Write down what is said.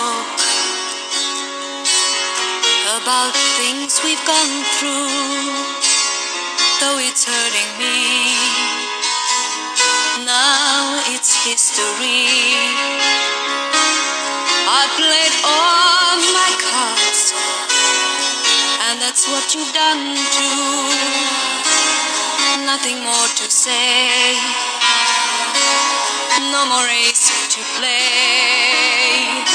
talk about things we've gone through, though it's hurting me. Now it's history. I played all my cards, and that's what you've done too. Nothing more to say, no more race to play.